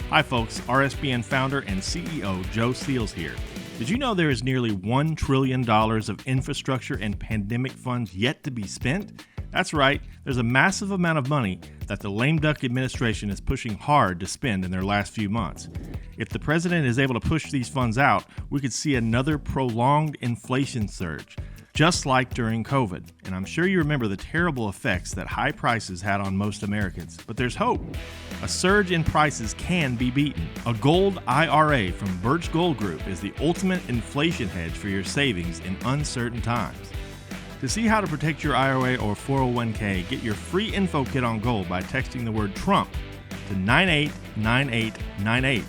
Hi folks, RSBN founder and CEO Joe Seals here. Did you know there is nearly $1 trillion of infrastructure and pandemic funds yet to be spent? That's right, there's a massive amount of money that the lame duck administration is pushing hard to spend in their last few months. If the president is able to push these funds out, we could see another prolonged inflation surge, just like during COVID. And I'm sure you remember the terrible effects that high prices had on most Americans. But there's hope. A surge in prices can be beaten. A gold IRA from Burt's Gold Group is the ultimate inflation hedge for your savings in uncertain times. To see how to protect your IRA or 401k, get your free info kit on gold by texting the word Trump to 989898.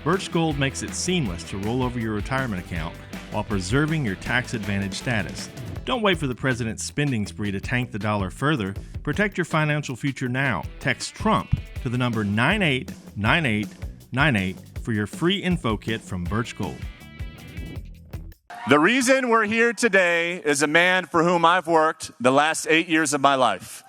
Burt's Gold makes it seamless to roll over your retirement account while preserving your tax advantage status. Don't wait for the president's spending spree to tank the dollar further. Protect your financial future now. Text Trump to the number 989898 for your free info kit from Burt's Gold. The reason we're here today is a man for whom I've worked the last 8 years of my life.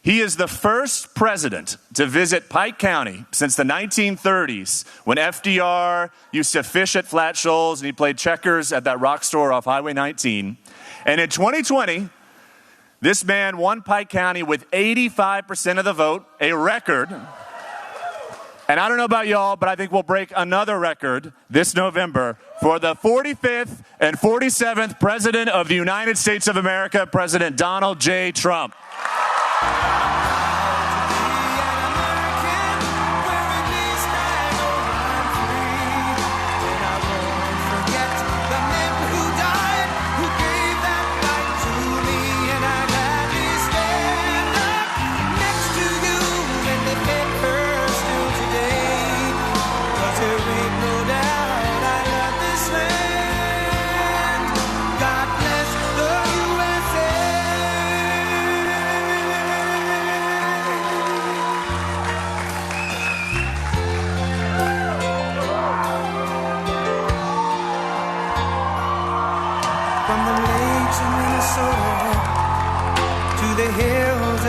He is the first president to visit Pike County since the 1930s, when FDR used to fish at Flat Shoals and he played checkers at that rock store off Highway 19. And in 2020, this man won Pike County with 85% of the vote, a record. And I don't know about y'all, but I think we'll break another record this November for the 45th and 47th President of the United States of America, President Donald J. Trump.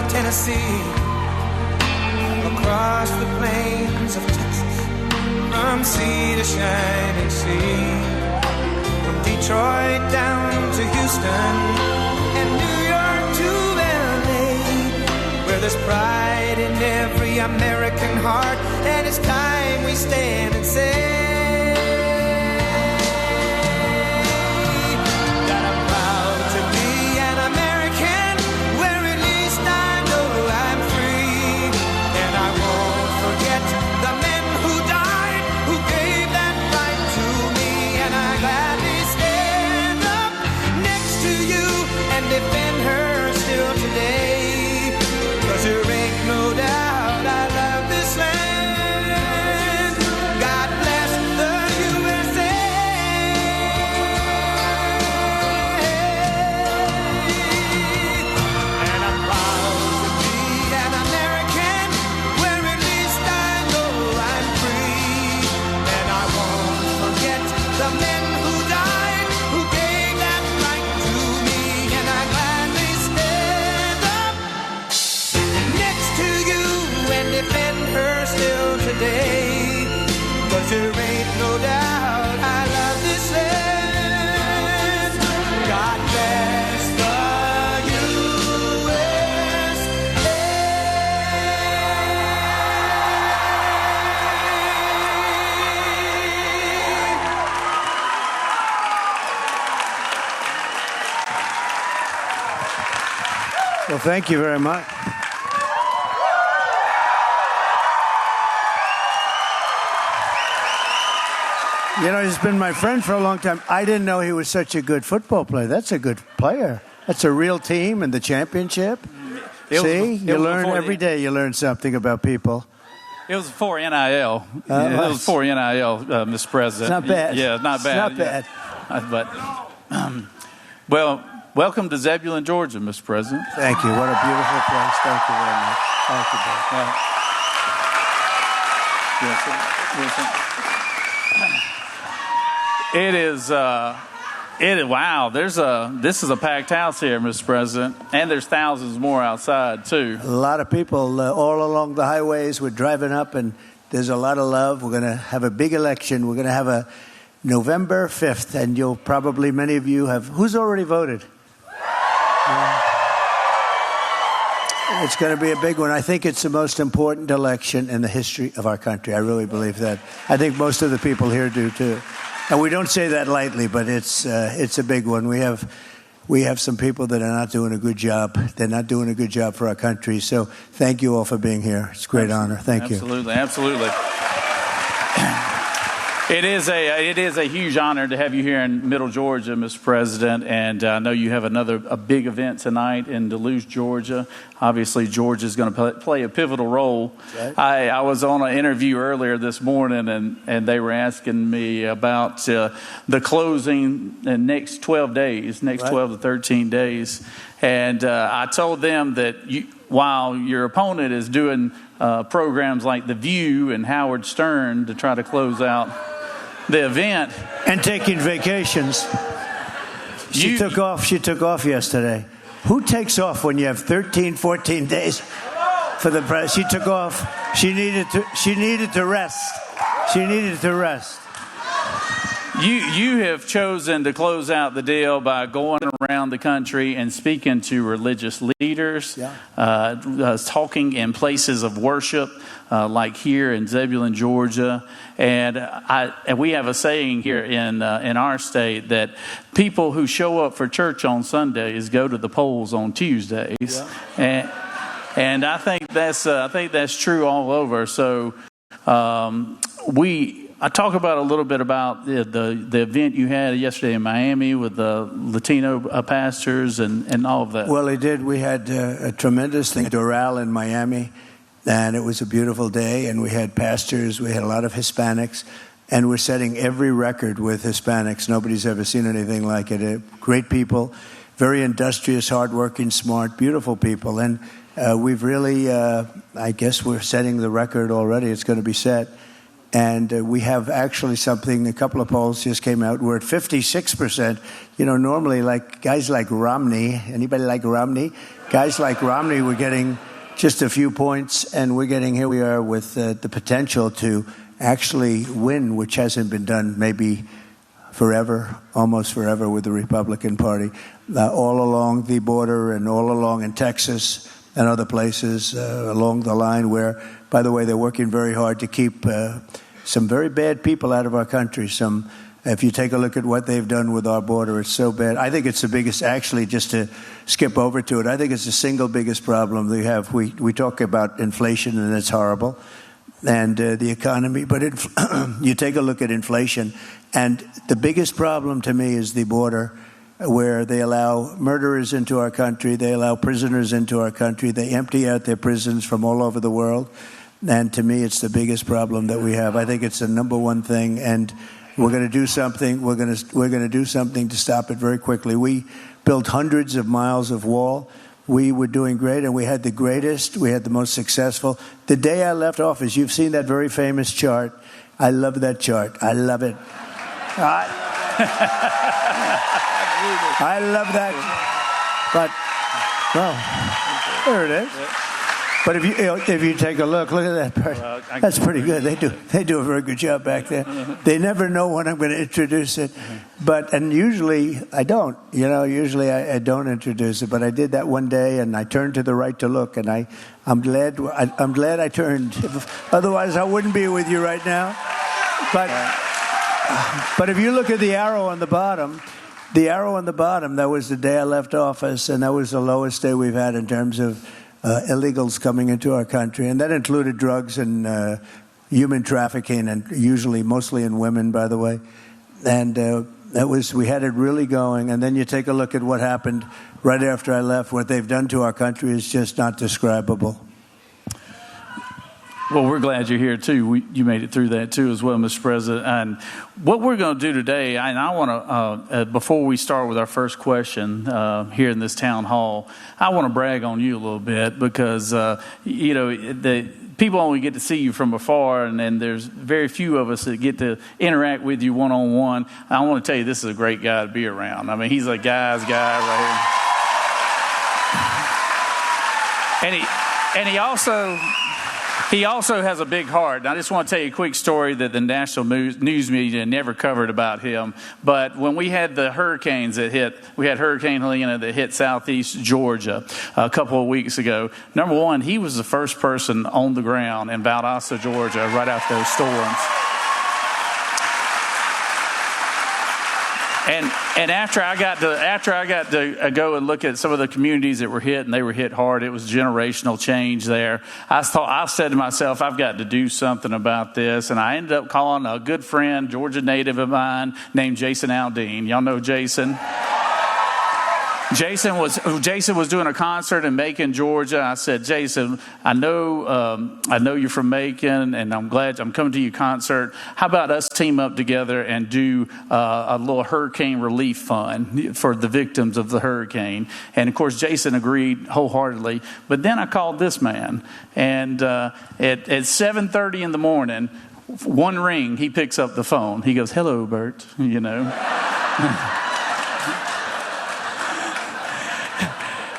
Tennessee, across the plains of Texas, from sea to shining sea, from Detroit down to Houston, and New York to LA, where there's pride in every American heart, and it's time we stand and say, there ain't no doubt I love this land. God bless the USA. Well, thank you very much. You know, he's been my friend for a long time. I didn't know he was such a good football player. That's a good player. That's a real team in the championship. You learn every day. You learn something about people. It was before NIL. It was before NIL, Mr. President. It's not bad. Yeah, not bad. It's not bad. Well, welcome to Zebulon, Georgia, Mr. President. Thank you. What a beautiful place. Thank you very much. Thank you, Burt. It is, wow, this is a packed house here, Mr. President, and there's thousands more outside, too. A lot of people all along the highways were driving up, and There's a lot of love. We're going to have a big election. We're going to have a November 5th, and many of you have. Who's already voted? It's going to be a big one. I think it's the most important election in the history of our country. I really believe that. I think most of the people here do too. And we don't say that lightly, but it's a big one. We have some people that are not doing a good job. They're not doing a good job for our country. So thank you all for being here. It's a great honor. Thank you. Absolutely. It is a huge honor to have you here in Middle Georgia, Mr. President, and I know you have a big event tonight in Duluth, Georgia. Obviously, Georgia is going to play a pivotal role. Right. I was on an interview earlier this morning, and they were asking me about the closing in next 12 days, 12 to 13 days, and I told them that while your opponent is doing programs like The View and Howard Stern to try to close out the event and taking vacations. She took off yesterday. Who takes off when you have 13, 14 days for the press? She took off. She needed to rest. You have chosen to close out the deal by going around the country and speaking to religious leaders, talking in places of worship, like here in Zebulon, Georgia. And we have a saying here in our state that people who show up for church on Sundays go to the polls on Tuesdays, and I think that's true all over. So I talk about a little bit about the event you had yesterday in Miami with the Latino pastors and all of that. Well, they did. We had a tremendous thing, Doral in Miami, and it was a beautiful day. And we had pastors. We had a lot of Hispanics, and we're setting every record with Hispanics. Nobody's ever seen anything like it. Great people, very industrious, hardworking, smart, beautiful people, and we've really, I guess, we're setting the record already. It's going to be set. And we have actually something, a couple of polls just came out. We're at 56%. Normally, like guys like Romney, anybody like Romney? Guys like Romney, we're getting just a few points, and here we are with the potential to actually win, which hasn't been done maybe forever, almost forever with the Republican Party, all along the border and all along in Texas and other places along the line where, by the way, they're working very hard to keep some very bad people out of our country. If you take a look at what they've done with our border, it's so bad. I think it's the biggest, actually, just to skip over to it, I think it's the single biggest problem we have. We talk about inflation, and it's horrible, and the economy. But you take a look at inflation, and the biggest problem to me is the border, where they allow murderers into our country, they allow prisoners into our country, they empty out their prisons from all over the world. And to me, it's the biggest problem that we have. I think it's the number one thing, and we're going to do something. We're going to do something to stop it very quickly. We built hundreds of miles of wall. We were doing great, and we had the most successful. The day I left office, you've seen that very famous chart. I love that chart. I love it. I love that. But, well, there it is. But if you take a look at that. That's pretty good. They do a very good job back there. They never know when I'm going to introduce it, and usually I don't. Usually I don't introduce it. But I did that one day, and I turned to the right to look, and I'm glad I turned. Otherwise, I wouldn't be with you right now. But if you look at the arrow on the bottom. That was the day I left office, and that was the lowest day we've had in terms of illegals coming into our country, and that included drugs and human trafficking, and mostly in women, by the way. And we had it really going. And then you take a look at what happened right after I left. What they've done to our country is just not describable. Well, we're glad you're here, too. You made it through that, too, as well, Mr. President. And what we're going to do today, and I want to, before we start with our first question here in this town hall, I want to brag on you a little bit because, the people only get to see you from afar, and then there's very few of us that get to interact with you one-on-one. I want to tell you, this is a great guy to be around. I mean, he's a guy's guy right here. And he also... He also has a big heart. And I just want to tell you a quick story that the national news media never covered about him. But when we had the hurricanes that hit, we had Hurricane Helena that hit southeast Georgia a couple of weeks ago. Number one, he was the first person on the ground in Valdosta, Georgia, right after those storms. And after I got to go and look at some of the communities that were hit, and they were hit hard, it was generational change there. I said to myself, I've got to do something about this, and I ended up calling a good friend, Georgia native of mine, named Jason Aldean. Y'all know Jason? Jason was doing a concert in Macon, Georgia. I said, Jason, I know you're from Macon, and I'm glad I'm coming to your concert. How about us team up together and do a little hurricane relief fund for the victims of the hurricane? And of course, Jason agreed wholeheartedly. But then I called this man, and at 7:30 in the morning, one ring, he picks up the phone. He goes, "Hello, Burt," you know.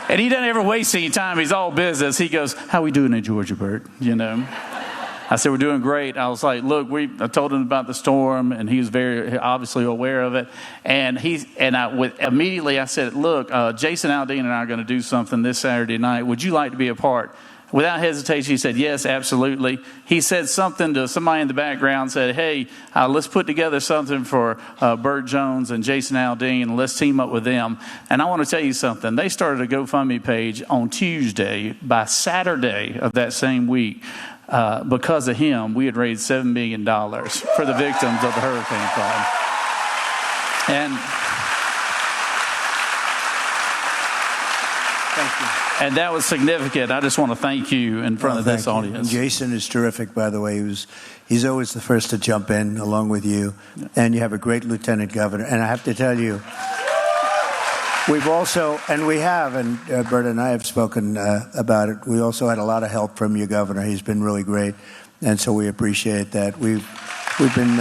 And he doesn't ever waste any time. He's all business. He goes, "How we doing in Georgia, Burt?" You know. I said, "We're doing great." I was like, "Look, I told him about the storm, and he was very obviously aware of it." And immediately I said, "Look, Jason Aldean and I are going to do something this Saturday night. Would you like to be a part?" Without hesitation, he said, "Yes, absolutely." He said something to somebody in the background, said, "Hey, let's put together something for Burt Jones and Jason Aldean, and let's team up with them." And I want to tell you something. They started a GoFundMe page on Tuesday. By Saturday of that same week, because of him, we had raised $7 million for the victims of the Hurricane Fund. Thank you. And that was significant. I just want to thank you in front of this audience. And Jason is terrific, by the way. He's always the first to jump in along with you. And you have a great lieutenant governor. And I have to tell you, Burt and I have spoken about it. We also had a lot of help from your governor. He's been really great. And so we appreciate that. We've been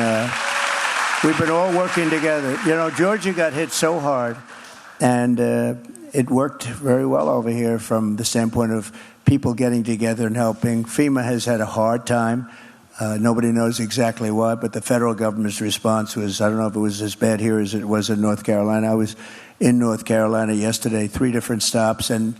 all working together. You know, Georgia got hit so hard, and it worked very well over here from the standpoint of people getting together and helping. FEMA has had a hard time. Nobody knows exactly why, but the federal government's response was, I don't know if it was as bad here as it was in North Carolina. I was in North Carolina yesterday, 3 different stops, and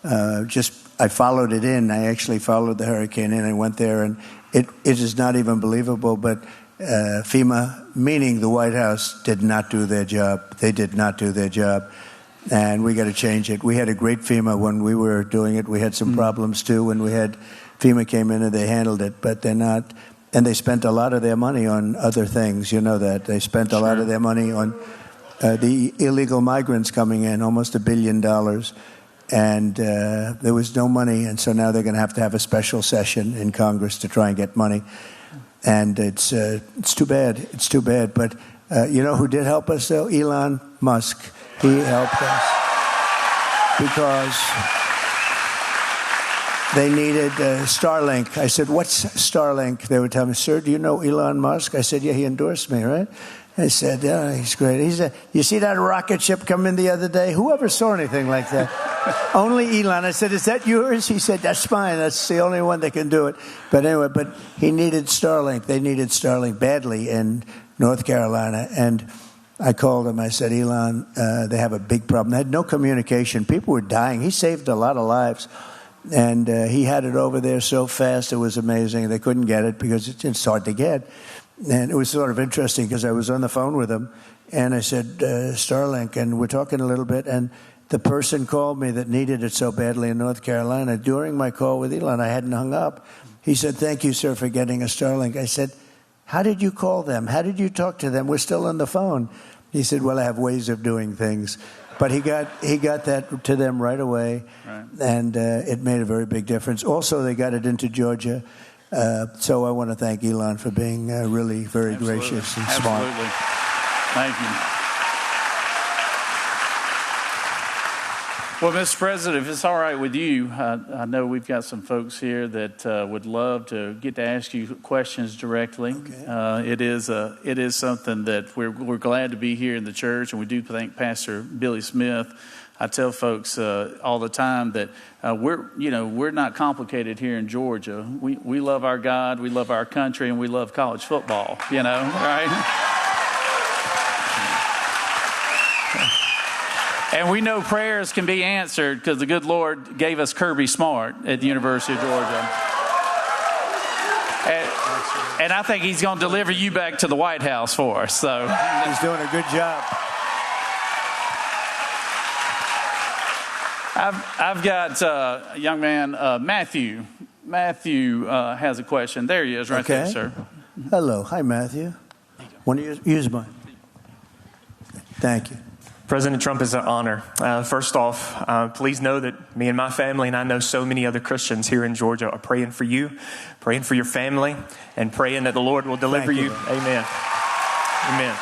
I followed it in. I actually followed the hurricane in. I went there, and it is not even believable, but FEMA, meaning the White House, did not do their job. They did not do their job. And we got to change it. We had a great FEMA when we were doing it. We had some problems too when FEMA came in and they handled it, but they're not. And they spent a lot of their money on other things. You know that. They spent a lot of their money on the illegal migrants coming in, almost $1 billion. And there was no money. And so now they're going to have a special session in Congress to try and get money. And it's too bad. It's too bad. But you know who did help us though? Elon Musk. He helped us because they needed Starlink. I said, "What's Starlink?" They would tell me, "Sir, do you know Elon Musk?" I said, "Yeah, he endorsed me, right?" I said, "Yeah, he's great." He said, "You see that rocket ship come in the other day? Whoever saw anything like that?" Only Elon. I said, "Is that yours?" He said, "That's mine. That's the only one that can do it." But anyway, he needed Starlink. They needed Starlink badly in North Carolina. And I called him. I said, "Elon, they have a big problem." They had no communication. People were dying. He saved a lot of lives. And he had it over there so fast, it was amazing. They couldn't get it because it's hard to get. And it was sort of interesting because I was on the phone with him. And I said, Starlink, and we're talking a little bit. And the person called me that needed it so badly in North Carolina. During my call with Elon, I hadn't hung up. He said, "Thank you, sir, for getting a Starlink." I said, "How did you call them? How did you talk to them? We're still on the phone." He said, "Well, I have ways of doing things." But he got that to them right away, right. And it made a very big difference. Also, they got it into Georgia. So I want to thank Elon for being really very gracious and smart. Absolutely. Thank you. Well, Mr. President, if it's all right with you, I know we've got some folks here that would love to get to ask you questions directly. Okay. It is something that we're glad to be here in the church, and we do thank Pastor Billy Smith I tell folks all the time that we're not complicated here in Georgia. We love our God, we love our country, and we love college football, right? And we know prayers can be answered because the good Lord gave us Kirby Smart at the University of Georgia. And I think he's going to deliver you back to the White House for us. So he's doing a good job. I've got a young man, Matthew. Matthew has a question. There he is, right there, sir. Hello. Hi, Matthew. Want to use mine? Thank you. President Trump, is an honor. First off, please know that me and my family, and I know so many other Christians here in Georgia, are praying for you, praying for your family, and praying that the Lord will deliver you. Amen. Amen.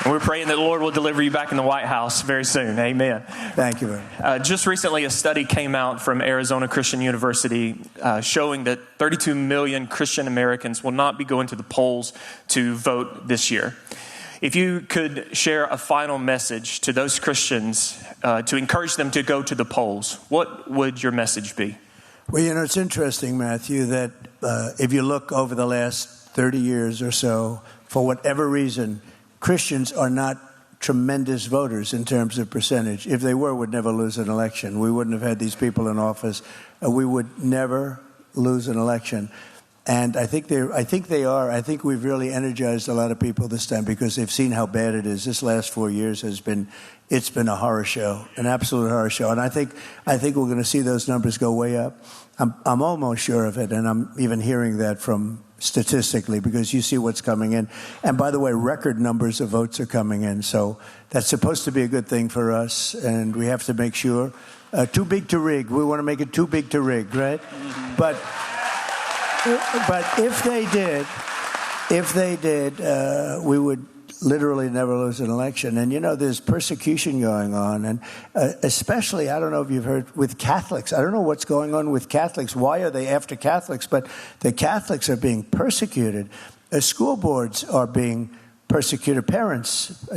And we're praying that the Lord will deliver you back in the White House very soon. Amen. Thank you very much. Just recently, a study came out from Arizona Christian University showing that 32 million Christian Americans will not be going to the polls to vote this year. If you could share a final message to those Christians to encourage them to go to the polls, what would your message be? Well, it's interesting, Matthew, that if you look over the last 30 years or so, for whatever reason, Christians are not tremendous voters in terms of percentage. If they were, we'd never lose an election. We wouldn't have had these people in office. We would never lose an election. And I think they are. I think we've really energized a lot of people this time because they've seen how bad it is. This last 4 years it's been a horror show, an absolute horror show. And I think we're going to see those numbers go way up. I'm almost sure of it, and I'm even hearing that from statistically because you see what's coming in. And by the way, record numbers of votes are coming in, so that's supposed to be a good thing for us. And we have to make sure too big to rig. We want to make it too big to rig, right? Mm-hmm. But if they did, we would literally never lose an election. And, there's persecution going on. And especially, I don't know if you've heard, with Catholics. I don't know what's going on with Catholics. Why are they after Catholics? But the Catholics are being persecuted. School boards are being persecuted. Parents.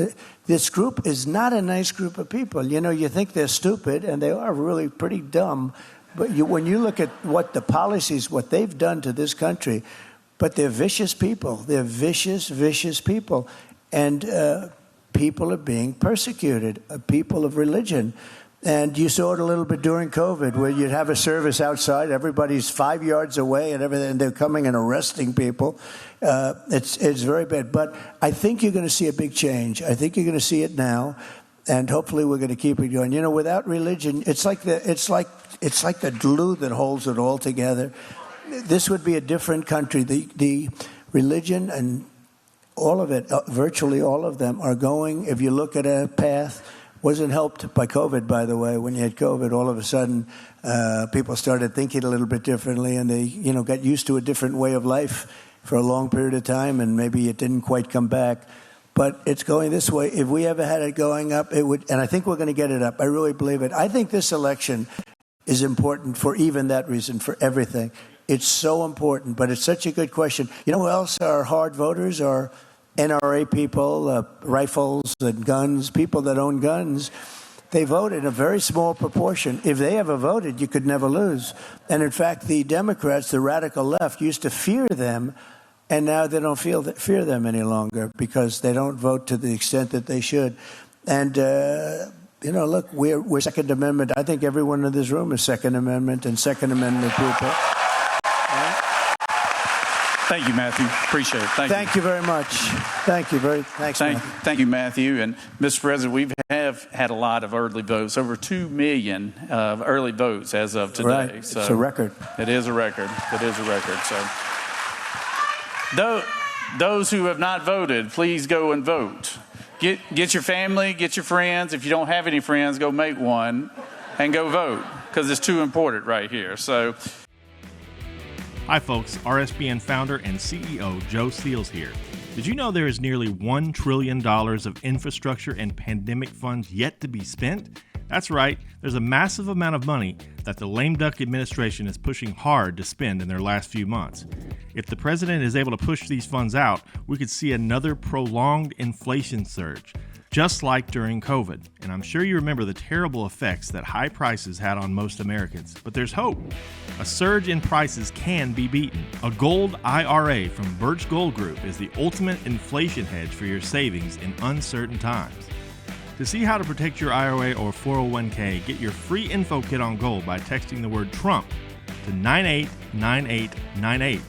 This group is not a nice group of people. You think they're stupid, and they are really pretty dumb. But when you look at what the policies, what they've done to this country, but they're vicious people. They're vicious, vicious people. And people are being persecuted, people of religion. And you saw it a little bit during COVID, where you'd have a service outside, everybody's 5 yards away and everything, and they're coming and arresting people. It's very bad. But I think you're going to see a big change. I think you're going to see it now. And hopefully we're going to keep it going. Without religion, it's like the glue that holds it all together. This would be a different country. The religion and all of it, virtually all of them, are going. If you look at a path, wasn't helped by COVID, by the way. When you had COVID, all of a sudden, people started thinking a little bit differently, and they, got used to a different way of life for a long period of time, and maybe it didn't quite come back. But it's going this way. If we ever had it going up, it would, and I think we're going to get it up. I really believe it. I think this election is important for even that reason, for everything. It's so important, but it's such a good question. You know who else are hard voters? Are NRA people, rifles and guns, people that own guns. They vote in a very small proportion. If they ever voted, you could never lose. And in fact, the Democrats, the radical left, used to fear them. And now they don't fear them any longer because they don't vote to the extent that they should. And, look, we're Second Amendment. I think everyone in this room is Second Amendment and Second Amendment people. Thank you, Matthew. Appreciate it. Thank you very much. Thanks, Matthew. Thank you, Matthew. And Mr. President, we have had a lot of early votes, over 2 million early votes as of today. Right. So it's a record. It is a record. So those who have not voted, please go and vote. Get your family, get your friends. If you don't have any friends, go make one and go vote because it's too important right here. So. Hi folks, RSBN founder and CEO Joe Steele here. Did you know there is nearly $1 trillion of infrastructure and pandemic funds yet to be spent? That's right, there's a massive amount of money that the lame duck administration is pushing hard to spend in their last few months. If the president is able to push these funds out, we could see another prolonged inflation surge. just like during COVID. And I'm sure you remember the terrible effects that high prices had on most Americans. But there's hope. A surge in prices can be beaten. A gold IRA from Burt Gold Group is the ultimate inflation hedge for your savings in uncertain times. To see how to protect your IRA or 401k, get your free info kit on gold by texting the word Trump to 989898.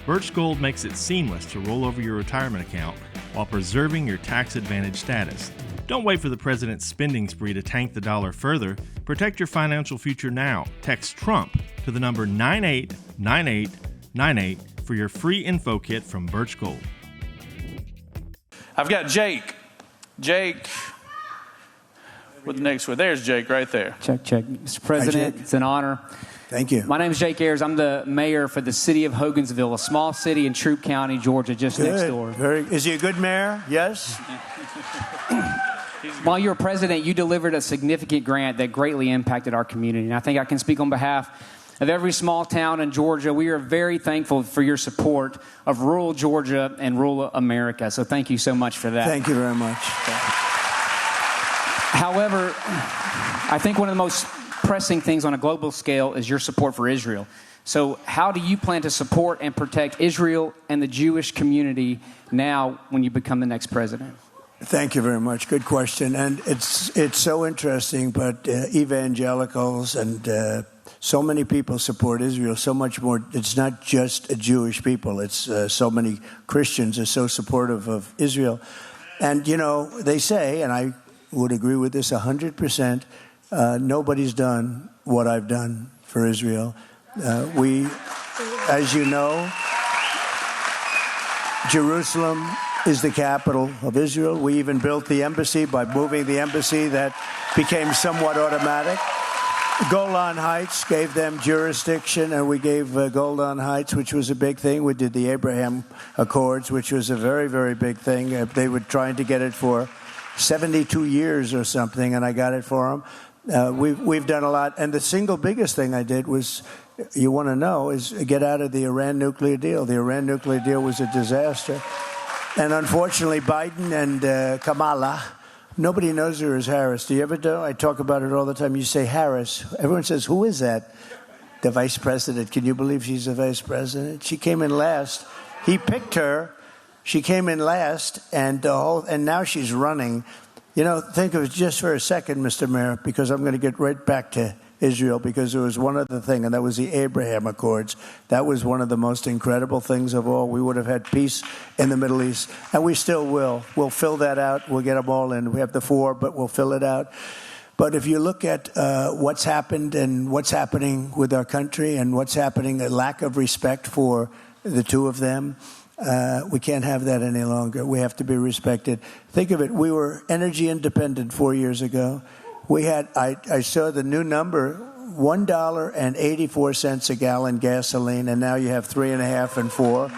Birch Gold makes it seamless to roll over your retirement account while preserving your tax advantage status. Don't wait for the president's spending spree to tank the dollar further. Protect your financial future now. Text Trump to the number 989898 for your free info kit from Birch Gold. I've got Jake. Jake. With the next one. There's Jake right there. Check. Mr. President, Hi, it's an honor. Thank you. My name is Jake Ayers. I'm the mayor for the city of Hogansville, a small city in Troup County, Georgia, just next door. Is he a good mayor? Yes? While you were president, you delivered a significant grant that greatly impacted our community. And I think I can speak on behalf of every small town in Georgia. We are very thankful for your support of rural Georgia and rural America. So thank you so much for that. Thank you very much. However, I think one of the most pressing things on a global scale is your support for Israel. So how do you plan to support and protect Israel and the Jewish community now when you become the next president? Thank you very much. Good question. And it's so interesting, but evangelicals and so many people support Israel so much more. It's not just a Jewish people. It's so many Christians are so supportive of Israel. And, you know, they say, and I would agree with this 100%, nobody's done what I've done for Israel. We, as you know, Jerusalem is the capital of Israel. We even built the embassy. By moving the embassy, that became somewhat automatic. Golan Heights gave them jurisdiction, and we gave Golan Heights, which was a big thing. We did the Abraham Accords, which was a very, very big thing. They were trying to get it for 72 years or something, and I got it for them. We've done a lot. And the single biggest thing I did was, you want to know, is get out of the Iran nuclear deal. The Iran nuclear deal was a disaster. And unfortunately, Biden and Kamala, nobody knows her as Harris. Do you ever do? I talk about it all the time. You say Harris. Everyone says, who is that? The vice president. Can you believe she's the vice president? She came in last. He picked her. She came in last, and now she's running. You know, think of it just for a second, Mr. Mayor, because I'm going to get right back to Israel, because there was one other thing, and that was the Abraham Accords. That was one of the most incredible things of all. We would have had peace in the Middle East, and we still will. We'll fill that out. We'll get them all in. We have the 4, but we'll fill it out. But if you look at what's happened and what's happening with our country and what's happening, a lack of respect for the two of them, we can't have that any longer. We have to be respected. Think of it. We were energy independent 4 years ago. We had, I saw the new number, $1.84 a gallon gasoline, and now you have $3.50 and $4.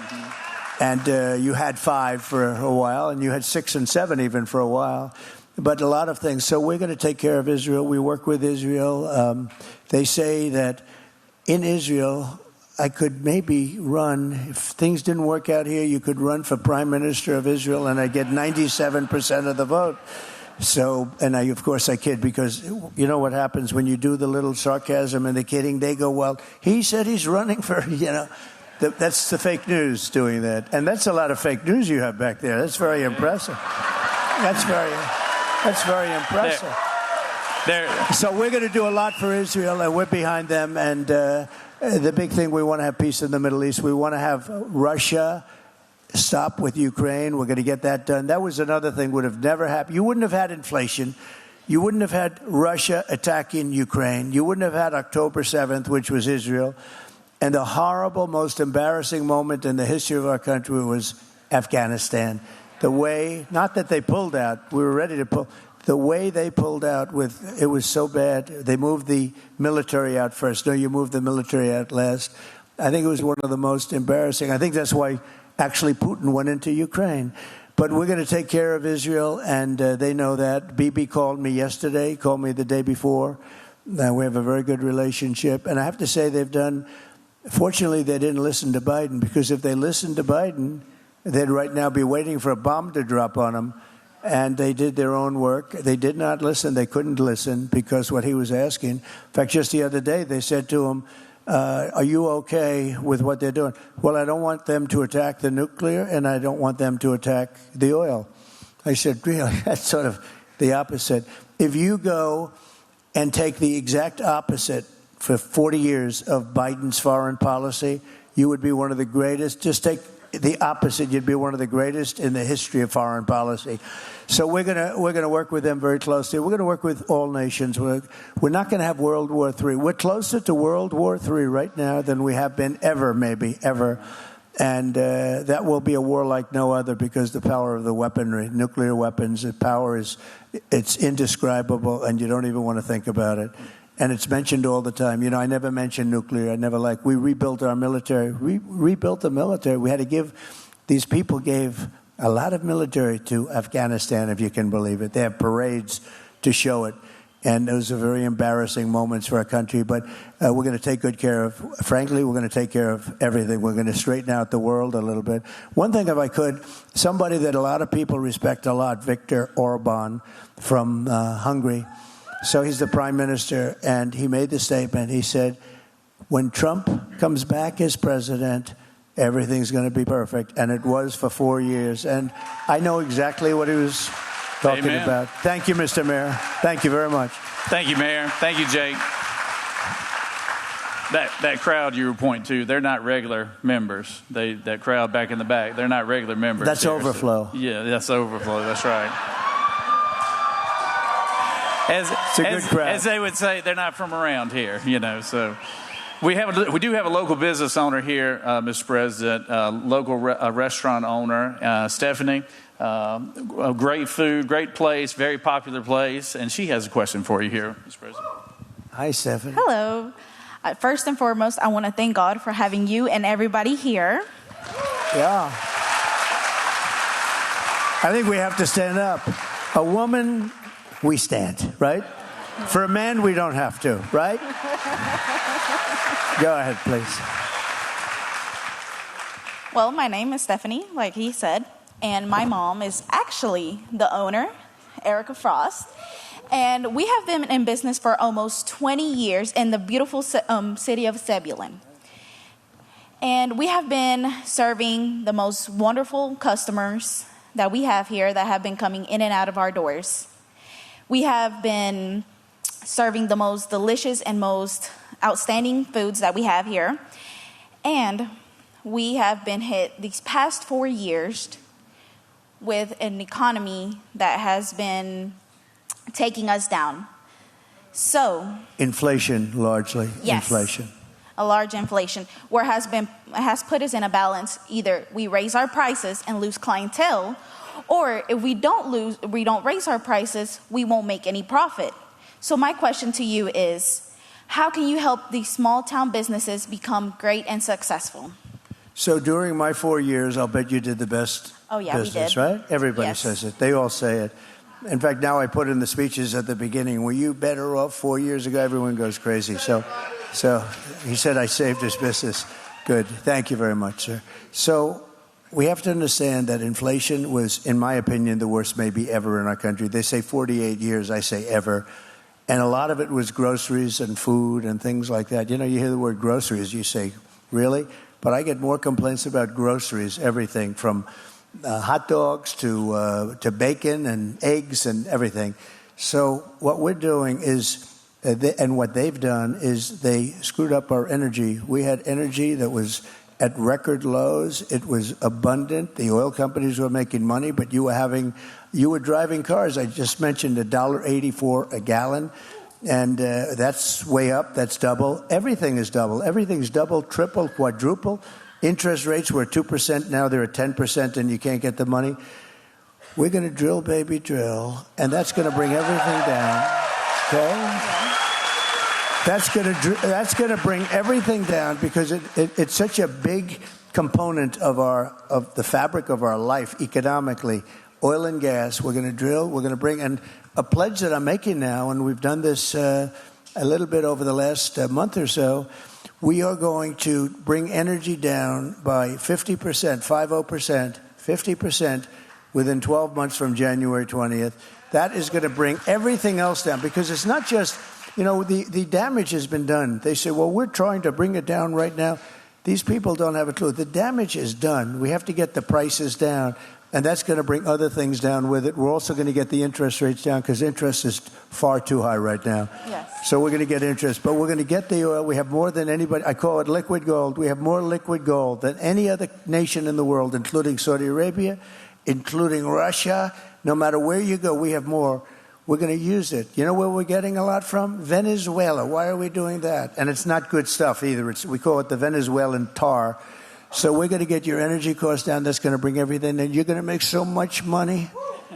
And you had 5 for a while, and you had 6 and 7 even for a while. But a lot of things. So we're going to take care of Israel. We work with Israel. They say that in Israel, I could maybe run, if things didn't work out here, you could run for Prime Minister of Israel, and I'd get 97% of the vote. So, and of course I kid, because you know what happens when you do the little sarcasm and the kidding, they go, well, he said he's running for, that's the fake news doing that. And that's a lot of fake news you have back there. That's very impressive. That's very impressive. So we're going to do a lot for Israel, and we're behind them. And the big thing, we want to have peace in the Middle East. We want to have Russia stop with Ukraine. We're going to get that done. That was another thing would have never happened. You wouldn't have had inflation. You wouldn't have had Russia attacking Ukraine. You wouldn't have had October 7th, which was Israel. And the horrible, most embarrassing moment in the history of our country was Afghanistan. The way, not that they pulled out, we were ready to pull. The way they pulled out, it was so bad. They moved the military out first. No, you moved the military out last. I think it was one of the most embarrassing. I think that's why actually Putin went into Ukraine. But we're going to take care of Israel, and they know that. Bibi called me yesterday, called me the day before. We have a very good relationship. And I have to say fortunately, they didn't listen to Biden, because if they listened to Biden, they'd right now be waiting for a bomb to drop on them. and they did their own work. They did not listen. They couldn't listen because what he was asking. In fact, just the other day, they said to him, are you okay with what they're doing? Well, I don't want them to attack the nuclear, and I don't want them to attack the oil. I said, really? That's sort of the opposite. If you go and take the exact opposite for 40 years of Biden's foreign policy, you would be one of the greatest. Just take the opposite. You'd be one of the greatest in the history of foreign policy. So we're gonna work with them very closely. We're going to work with all nations. We're not going to have World War III. We're closer to World War III right now than we have been ever, maybe, ever. And that will be a war like no other because the power of the weaponry, nuclear weapons, the power it's indescribable, and you don't even want to think about it. And it's mentioned all the time. You know, I never mentioned nuclear. We rebuilt our military. We rebuilt the military. We had to these people gave a lot of military to Afghanistan, if you can believe it. They have parades to show it. And those are very embarrassing moments for our country. But we're going to take good care of, frankly, we're going to take care of everything. We're going to straighten out the world a little bit. One thing, if I could, somebody that a lot of people respect a lot, Viktor Orban from Hungary. So he's the prime minister, and he made the statement. He said, when Trump comes back as president, everything's going to be perfect. And it was for 4 years. And I know exactly what he was talking about. Thank you, Mr. Mayor. Thank you very much. Thank you, Mayor. Thank you, Jake. That crowd you were pointing to, they're not regular members. That crowd back in the back, they're not regular members. That's overflow. Yeah, that's overflow. That's right. It's a good crowd. As they would say, they're not from around here, you know. So we do have a local business owner here, Mr. President, local restaurant owner, Stephanie. Great food, great place, very popular place, and she has a question for you here, Mr. President. Hi, Stephanie. Hello. First and foremost, I want to thank God for having you and everybody here. Yeah. I think we have to stand up. A woman, we stand, right? For a man, we don't have to, right? Go ahead, please. Well, my name is Stephanie, like he said, and my mom is actually the owner, Erica Frost. And we have been in business for almost 20 years in the beautiful city of Zebulon. And we have been serving the most wonderful customers that we have here that have been coming in and out of our doors. We have been serving the most delicious and most outstanding foods that we have here. And we have been hit these past 4 years with an economy that has been taking us down. So inflation, largely. Yes, inflation. A large inflation, where has put us in a balance. Either we raise our prices and lose clientele, or if we don't raise our prices, we won't make any profit. So my question to you is, how can you help these small town businesses become great and successful? So during my 4 years, I'll bet you did the best business, we did. Right? Everybody says it. They all say it. In fact, now I put in the speeches at the beginning, were you better off 4 years ago? Everyone goes crazy. So he said I saved his business. Good. Thank you very much, sir. So we have to understand that inflation was, in my opinion, the worst maybe ever in our country. They say 48 years. I say ever. And a lot of it was groceries and food and things like that. You know, you hear the word groceries, you say, really? But I get more complaints about groceries, everything from hot dogs to bacon and eggs and everything. So what we're doing is, and what they've done is they screwed up our energy. We had energy that was at record lows. It was abundant. The oil companies were making money, but you were driving cars. I just mentioned $1.84 a gallon, and that's way up. That's double. Everything is double. Everything's double, triple, quadruple. Interest rates were 2%. Now they're at 10%, and you can't get the money. We're going to drill, baby, drill, and that's going to bring everything down. Okay? That's going to bring everything down because it's such a big component of the fabric of our life economically. Oil and gas. We're going to drill. We're going to bring, and a pledge that I'm making now, and we've done this a little bit over the last month or so. We are going to bring energy down by 50%, 50%. within 12 months from January 20th. That is going to bring everything else down, because it's not just, the damage has been done. They say, well, we're trying to bring it down right now. These people don't have a clue. The damage is done. We have to get the prices down, and that's going to bring other things down with it. We're also going to get the interest rates down, because interest is far too high right now. Yes. So we're going to get interest, but we're going to get the oil. We have more than anybody. I call it liquid gold. We have more liquid gold than any other nation in the world, including Saudi Arabia, including Russia. No matter where you go, we have more. We're going to use it. You know where we're getting a lot from? Venezuela. Why are we doing that? And it's not good stuff either. We call it the Venezuelan tar. So we're going to get your energy costs down. That's going to bring everything in. You're going to make so much money.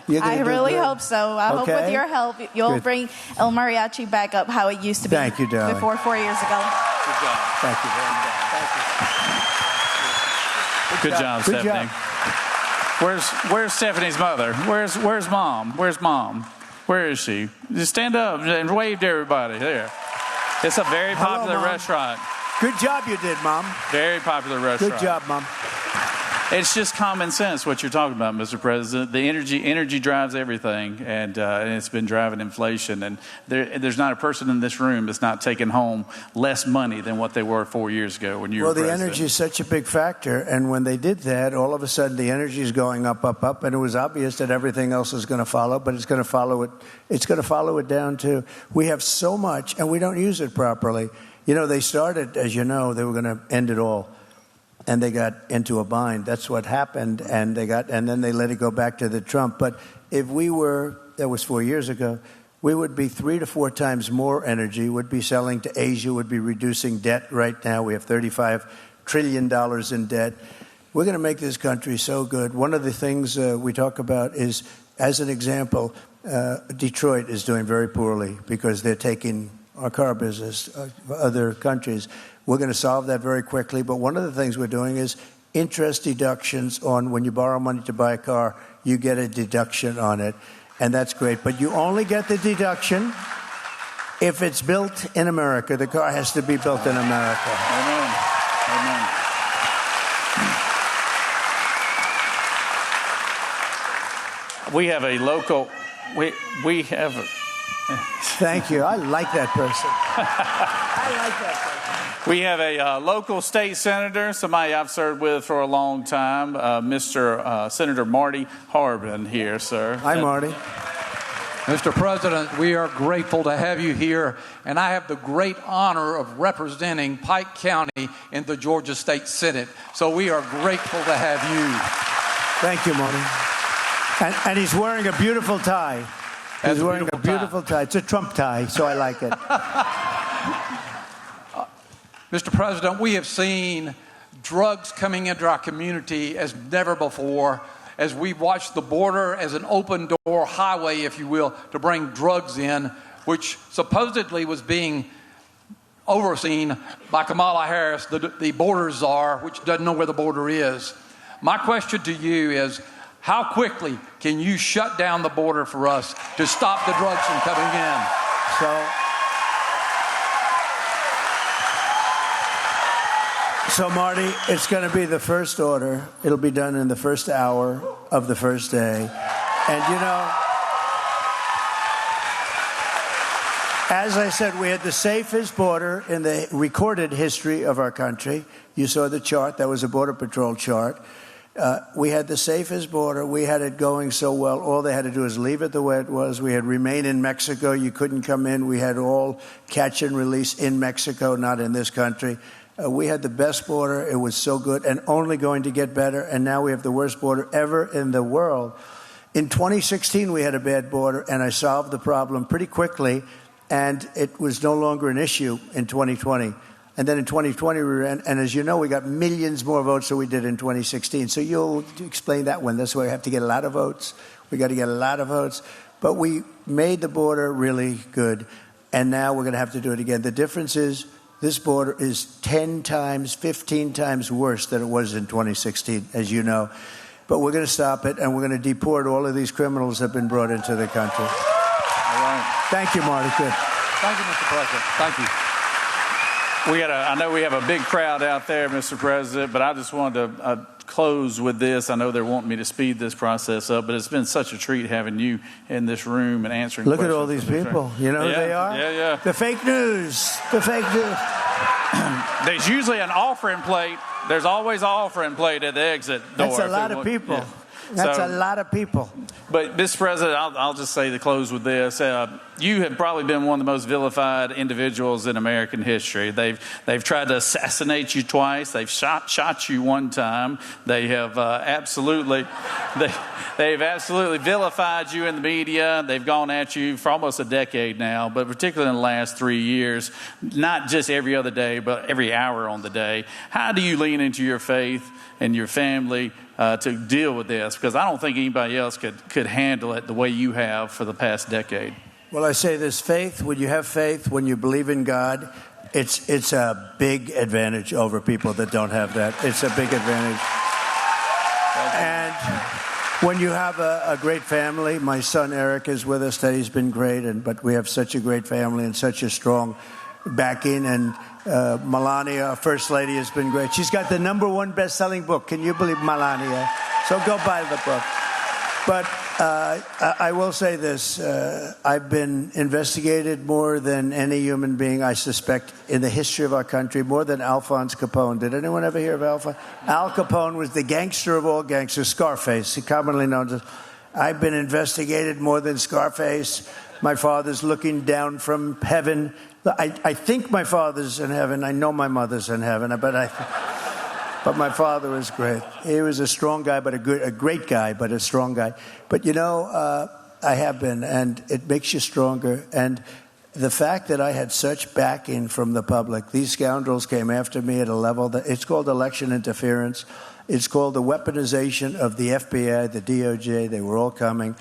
I really hope so. I hope with your help, you'll bring El Mariachi back up how it used to be. Thank you, darling. Before 4 years ago. Good job. Thank you very much. Thank you. Good job, Stephanie. Where's Stephanie's mother? Where's mom? Where's mom? Where is she? Just stand up and wave to everybody. There. It's a very popular restaurant. Good job you did, Mom. Very popular restaurant. Good job, Mom. It's just common sense what you're talking about, Mr. President. The energy drives everything, and it's been driving inflation. And there's not a person in this room that's not taking home less money than what they were 4 years ago when you were president. Well, the energy is such a big factor, and when they did that, all of a sudden the energy is going up, up, up, and it was obvious that everything else is going to follow, but it's going to follow it. It's going to follow it down too. We have so much, and we don't use it properly. They started, as you know, they were going to end it all. And they got into a bind. That's what happened. And then they let it go back to the Trump. But if that was 4 years ago, we would be 3 to 4 times more energy, would be selling to Asia, would be reducing debt right now. We have $35 trillion in debt. We're going to make this country so good. One of the things we talk about is, as an example, Detroit is doing very poorly because they're taking our car business, other countries. We're going to solve that very quickly. But one of the things we're doing is interest deductions on when you borrow money to buy a car, you get a deduction on it. And that's great. But you only get the deduction if it's built in America. The car has to be built in America. Amen. Amen. We have a local... We have... Thank you. I like that person. I like that person. We have a local state senator, somebody I've served with for a long time, Mr. Senator Marty Harbin here, sir. Hi, Marty. Mr. President, we are grateful to have you here, and I have the great honor of representing Pike County in the Georgia State Senate. So we are grateful to have you. Thank you, Marty. And he's wearing a beautiful tie. He's wearing a beautiful tie. It's a Trump tie, so I like it. Mr. President, we have seen drugs coming into our community as never before, as we watched the border as an open door highway, if you will, to bring drugs in, which supposedly was being overseen by Kamala Harris, the border czar, which doesn't know where the border is. My question to you is, how quickly can you shut down the border for us to stop the drugs from coming in? So, Marty, it's going to be the first order. It'll be done in the first hour of the first day. And, as I said, we had the safest border in the recorded history of our country. You saw the chart. That was a Border Patrol chart. We had the safest border. We had it going so well. All they had to do is leave it the way it was. We had remain in Mexico. You couldn't come in. We had all catch and release in Mexico, not in this country. We had the best border. It was so good and only going to get better. And now we have the worst border ever in the world. In 2016, we had a bad border, and I solved the problem pretty quickly, and it was no longer an issue in 2020. And then in 2020, we ran, and as you know, we got millions more votes than we did in 2016. So you'll explain that one. That's why we have to get a lot of votes. We got to get a lot of votes. But we made the border really good, and now we're going to have to do it again. The difference is this border is 10 times, 15 times worse than it was in 2016, as you know. But we're going to stop it, and we're going to deport all of these criminals that have been brought into the country. All right. Thank you, Marty. Good. Thank you, Mr. President. Thank you. I know we have a big crowd out there, Mr. President, but I just wanted to close with this. I know they're wanting me to speed this process up, but it's been such a treat having you in this room and answering Look questions. Look at all these people. You know who they are? Yeah. The fake news. The fake news. There's usually an offering plate. There's always an offering plate at the exit door. That's a lot of people. Yeah. That's a lot of people. But, Mr. President, I'll just say to close with this. You have probably been one of the most vilified individuals in American history. They've tried to assassinate you twice. They've shot you one time. They have absolutely vilified you in the media. They've gone at you for almost a decade now, but particularly in the last 3 years, not just every other day, but every hour on the day. How do you lean into your faith and your family to deal with this? Because I don't think anybody else could handle it the way you have for the past decade. Well, I say this: faith. When you have faith, when you believe in God, it's a big advantage over people that don't have that. It's a big advantage. And when you have a great family, my son Eric is with us. He's been great, but we have such a great family and such a strong backing. And Melania, our First Lady, has been great. She's got the #1 best-selling book. Can you believe Melania? So go buy the book. But I will say this. I've been investigated more than any human being, I suspect, in the history of our country, more than Alphonse Capone. Did anyone ever hear of Alphonse? Al Capone was the gangster of all gangsters, Scarface, commonly known as. I've been investigated more than Scarface. My father's looking down from heaven. I think my father's in heaven. I know my mother's in heaven, but my father was great. He was a strong guy, but a great guy, but a strong guy. But I have been, and it makes you stronger. And the fact that I had such backing from the public, these scoundrels came after me at a level that it's called election interference. It's called the weaponization of the FBI, the DOJ. They were all coming.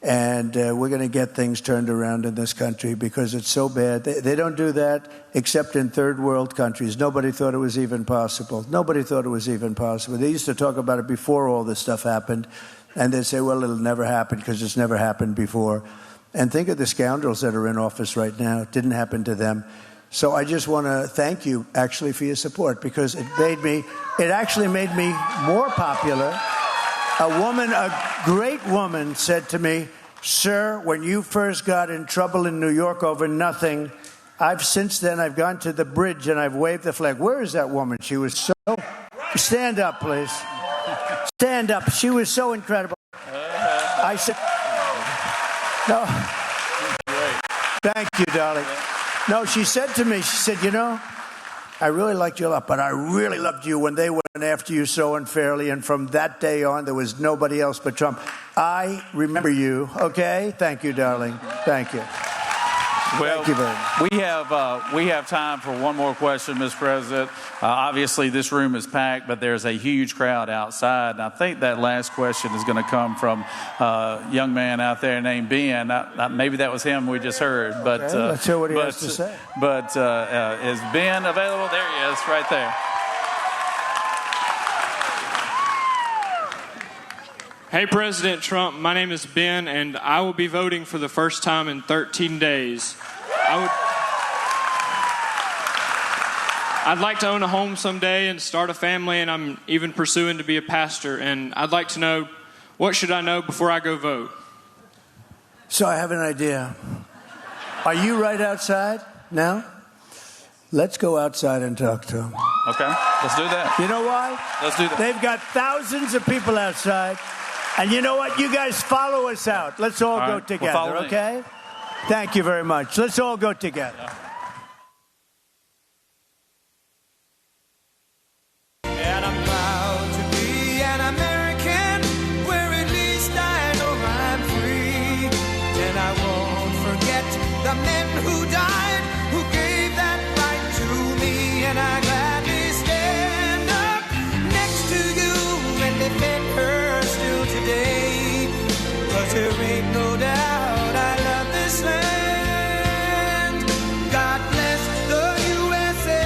And we're going to get things turned around in this country because it's so bad. They don't do that except in third world countries. Nobody thought it was even possible. They used to talk about it before all this stuff happened. And they'd say, well, it'll never happen because it's never happened before. And think of the scoundrels that are in office right now. It didn't happen to them. So I just want to thank you, actually, for your support because it actually made me more popular. A great woman said to me, sir, when you first got in trouble in New York over nothing, since then I've gone to the bridge and I've waved the flag. Where is that woman? She was so... Stand up, please. Stand up. She was so incredible. I said... No. Thank you, darling. No, she said to me, I really liked you a lot, but I really loved you when they went after you so unfairly. And from that day on, there was nobody else but Trump. I remember you. Okay? Thank you, darling. Thank you. Well, thank you very much. We have time for one more question, Mr. President. Obviously, this room is packed, but there's a huge crowd outside. And I think that last question is going to come from a young man out there named Ben. Maybe that was him we just heard. But okay, let's hear what he has to say. But is Ben available? There he is, right there. Hey, President Trump, my name is Ben, and I will be voting for the first time in 13 days. I'd like to own a home someday and start a family, and I'm even pursuing to be a pastor. And I'd like to know, what should I know before I go vote? So I have an idea. Are you right outside now? Let's go outside and talk to them. Okay, let's do that. You know why? Let's do that. They've got thousands of people outside. And you know what? You guys follow us out. Let's all go together, okay? Thank you very much. Let's all go together. And I'm proud to be an American, where at least I know I'm free. And I won't forget the men who died, who gave that right to me. And I gladly stand up next to you and defend her today, 'cause there ain't no doubt I love this land. God bless the USA.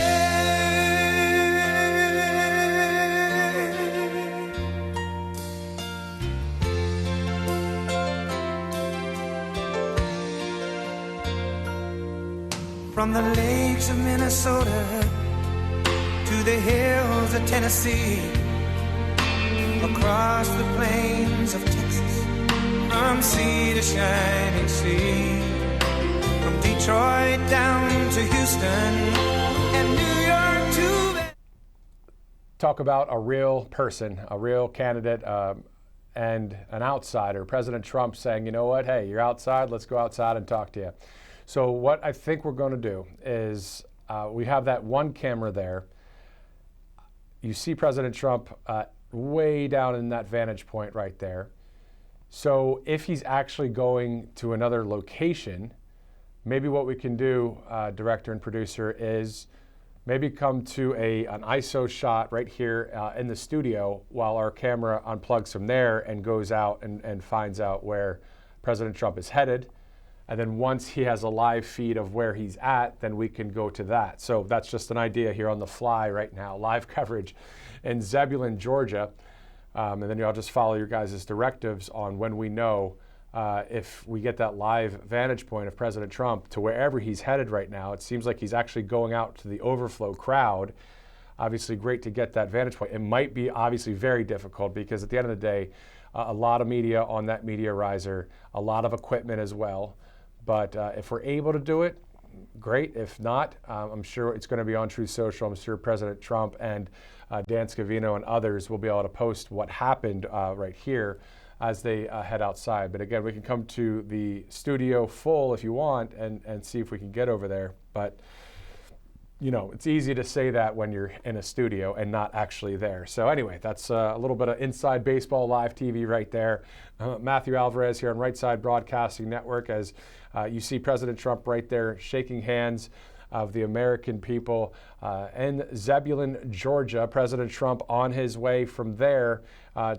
From the lakes of Minnesota to the hills of Tennessee, across the plains of Texas, from sea to shining sea, from Detroit down to Houston and New York to... Talk about a real person, a real candidate, and an outsider. President Trump saying, you know what, hey, you're outside, let's go outside and talk to you. So what I think we're going to do is we have that one camera there. You see President Trump way down in that vantage point right there. So if he's actually going to another location, maybe what we can do, director and producer, is maybe come to an ISO shot right here in the studio while our camera unplugs from there and goes out and finds out where President Trump is headed. And then once he has a live feed of where he's at, then we can go to that. So that's just an idea here on the fly right now, live coverage in Zebulon, Georgia. And then I'll just follow your guys' directives on when we know if we get that live vantage point of President Trump to wherever he's headed right now. It seems like he's actually going out to the overflow crowd. Obviously great to get that vantage point. It might be obviously very difficult because at the end of the day, a lot of media on that media riser, a lot of equipment as well. But if we're able to do it, great. If not, I'm sure it's going to be on Truth Social. I'm sure President Trump and Dan Scavino and others will be able to post what happened right here as they head outside. But again, we can come to the studio full if you want and see if we can get over there. But you know, it's easy to say that when you're in a studio and not actually there. So anyway, that's a little bit of Inside Baseball Live TV right there. Matthew Alvarez here on Right Side Broadcasting Network as you see President Trump right there shaking hands of the American people in Zebulon, Georgia. President Trump on his way from there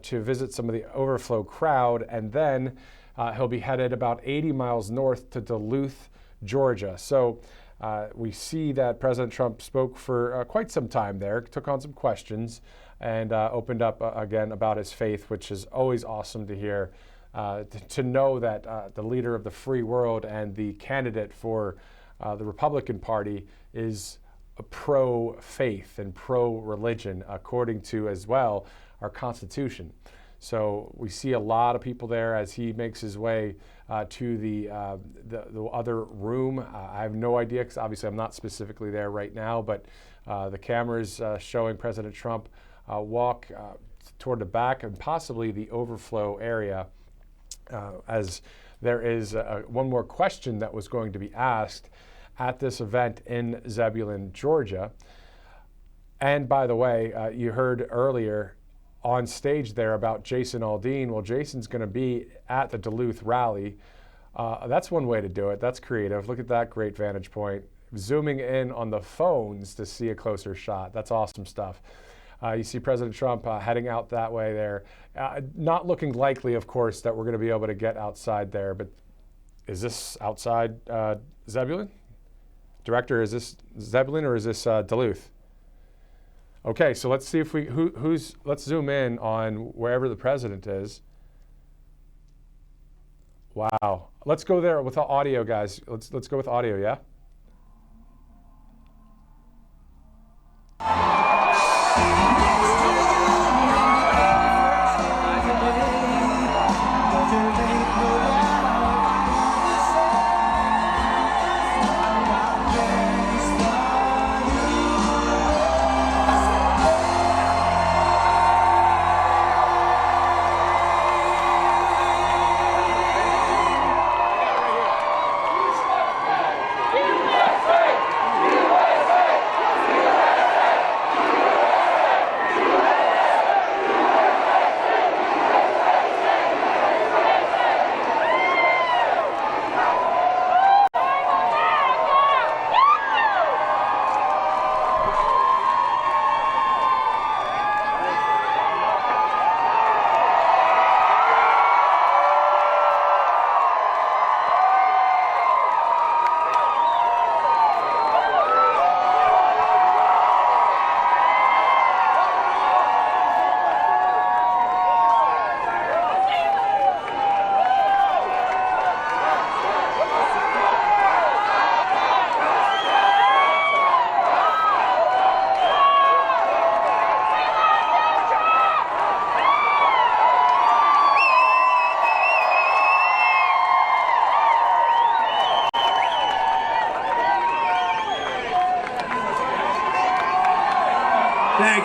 to visit some of the overflow crowd, and then he'll be headed about 80 miles north to Duluth, Georgia. So we see that President Trump spoke for quite some time there, took on some questions, and opened up again about his faith, which is always awesome to hear. To know that the leader of the free world and the candidate for the Republican Party is pro-faith and pro-religion, according to, as well, our Constitution. So we see a lot of people there as he makes his way to the other room. I have no idea, because obviously I'm not specifically there right now, but the camera's showing President Trump walk toward the back and possibly the overflow area, as there is one more question that was going to be asked at this event in Zebulon, Georgia. And by the way, you heard earlier on stage there about Jason Aldean. Well, Jason's going to be at the Duluth rally. That's one way to do it. That's creative. Look at that great vantage point. Zooming in on the phones to see a closer shot. That's awesome stuff. You see President Trump heading out that way there. Not looking likely, of course, that we're going to be able to get outside there, but is this outside Zebulon? Director, is this Zebulon or is this Duluth? Okay, so let's see if let's zoom in on wherever the president is. Wow. Let's go there with the audio, guys. Let's go with audio, yeah?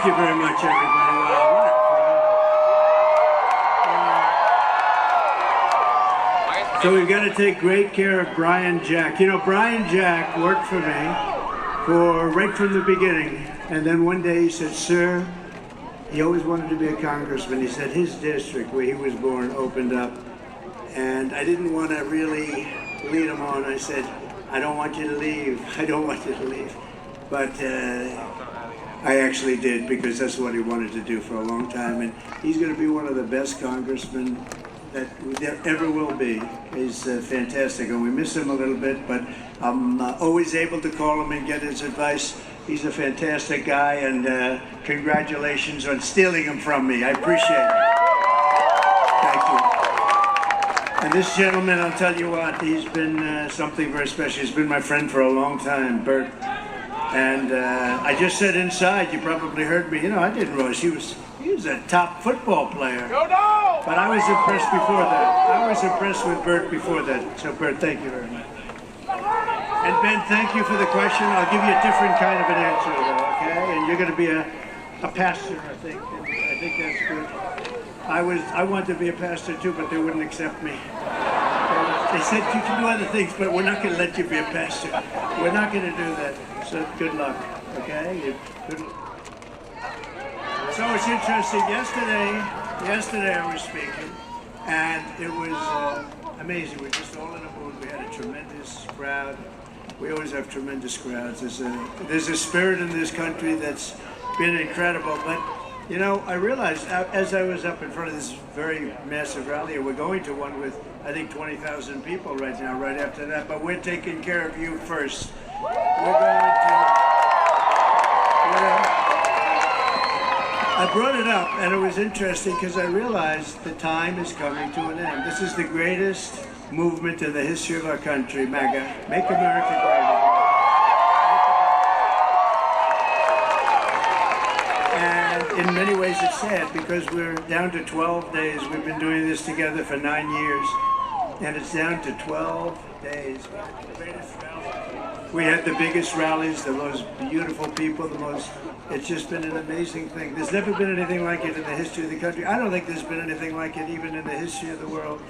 Thank you very much, everybody. Wow, what a crowd. So we've got to take great care of Brian Jack. You know, Brian Jack worked for me right from the beginning. And then one day he said, sir, he always wanted to be a congressman. He said his district where he was born opened up. And I didn't want to really lead him on. I said, I don't want you to leave. I don't want you to leave. But I actually did, because that's what he wanted to do for a long time. And he's going to be one of the best congressmen that there ever will be. He's fantastic, and we miss him a little bit, but I'm always able to call him and get his advice. He's a fantastic guy, and congratulations on stealing him from me. I appreciate it. Thank you. And this gentleman, I'll tell you what, he's been something very special. He's been my friend for a long time, Burt. And I just said inside, you probably heard me, you know, I didn't realize he was a top football player. Go down! But I was impressed before that. I was impressed with Burt before that. So Burt, thank you very much. And Ben, thank you for the question. I'll give you a different kind of an answer though, okay? And you're gonna be a pastor, I think. And I think that's good. I wanted to be a pastor too, but they wouldn't accept me. They said you can do other things, but we're not gonna let you be a pastor. We're not gonna do that. So good luck, okay? Good luck. So it's interesting. Yesterday I was speaking, and it was amazing. We're just all in a mood. We had a tremendous crowd. We always have tremendous crowds. There's a spirit in this country that's been incredible. But you know, I realized as I was up in front of this very massive rally, we're going to one with I think 20,000 people right now. Right after that, but we're taking care of you first. We're going to. I brought it up, and it was interesting because I realized the time is coming to an end. This is the greatest movement in the history of our country, MAGA. Make America Great Again. And in many ways it's sad because we're down to 12 days. We've been doing this together for 9 years, and it's down to 12 days. We had the biggest rallies, the most beautiful people, it's just been an amazing thing. There's never been anything like it in the history of the country. I don't think there's been anything like it even in the history of the world.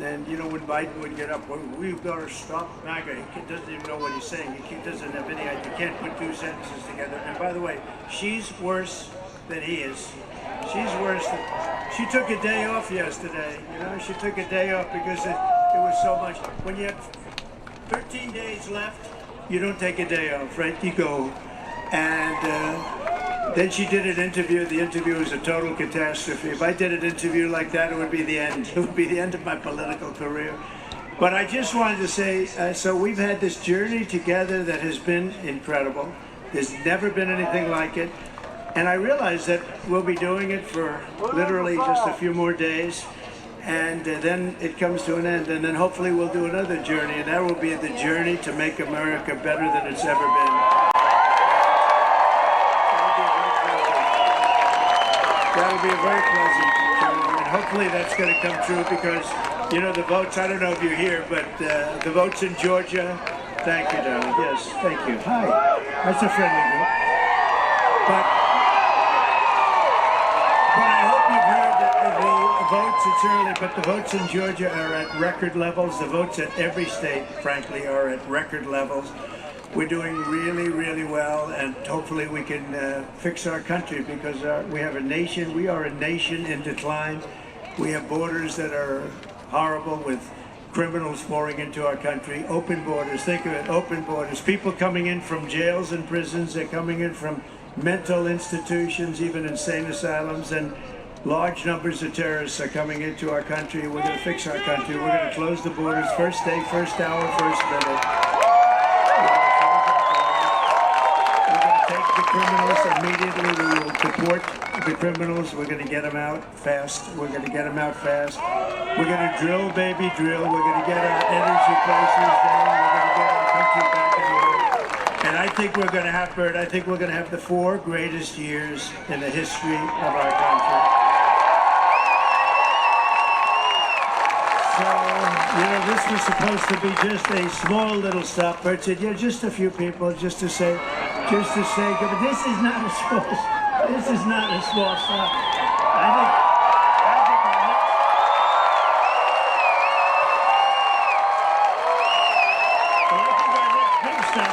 And you know, when Biden would get up, well, we've got to stop MAGA. He doesn't even know what he's saying. He doesn't have any idea. He can't put two sentences together. And by the way, she's worse than he is. She's worse than... She took a day off yesterday. You know, she took a day off because it was so much. When you have 13 days left, you don't take a day off, right? You go. And then she did an interview. The interview was a total catastrophe. If I did an interview like that, it would be the end. It would be the end of my political career. But I just wanted to say, so we've had this journey together that has been incredible. There's never been anything like it. And I realized that we'll be doing it for literally just a few more days. And then it comes to an end. And then hopefully we'll do another journey. And that will be the journey to make America better than it's ever been. That'll be a very pleasant journey. And hopefully that's going to come true because, you know, the votes, I don't know if you're here, but the votes in Georgia, thank you, darling. Yes, thank you. Hi. That's a friendly group. But I hope you've heard that the votes, it's early, but the votes in Georgia are at record levels. The votes at every state, frankly, are at record levels. We're doing really, really well, and hopefully we can fix our country because we have a nation, we are a nation in decline. We have borders that are horrible with criminals pouring into our country. Open borders, think of it, open borders. People coming in from jails and prisons, they're coming in from mental institutions, even insane asylums, and large numbers of terrorists are coming into our country. We're going to fix our country. We're going to close the borders first day, first hour, first minute. Criminals immediately. We will deport the criminals. We're going to get them out fast. We're going to get them out fast. We're going to drill, baby, drill. We're going to get our energy prices down. We're going to get our country back in order. And I think we're going to have, Burt, I think we're going to have the 4 greatest years in the history of our country. So, you know, this was supposed to be just a small little stop. Burt said, yeah, just a few people, just to say, but this is not a small. This is not a small stuff.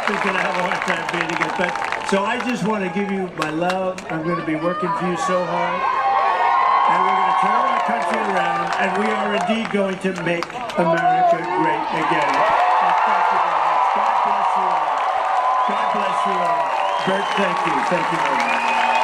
Is going to have a hard time beating it. But so I just want to give you my love. I'm going to be working for you so hard, and we're going to turn our country around, and we are indeed going to make America great again. And thank you very much. God bless you all. God bless you all. Burt, thank you. Thank you very much.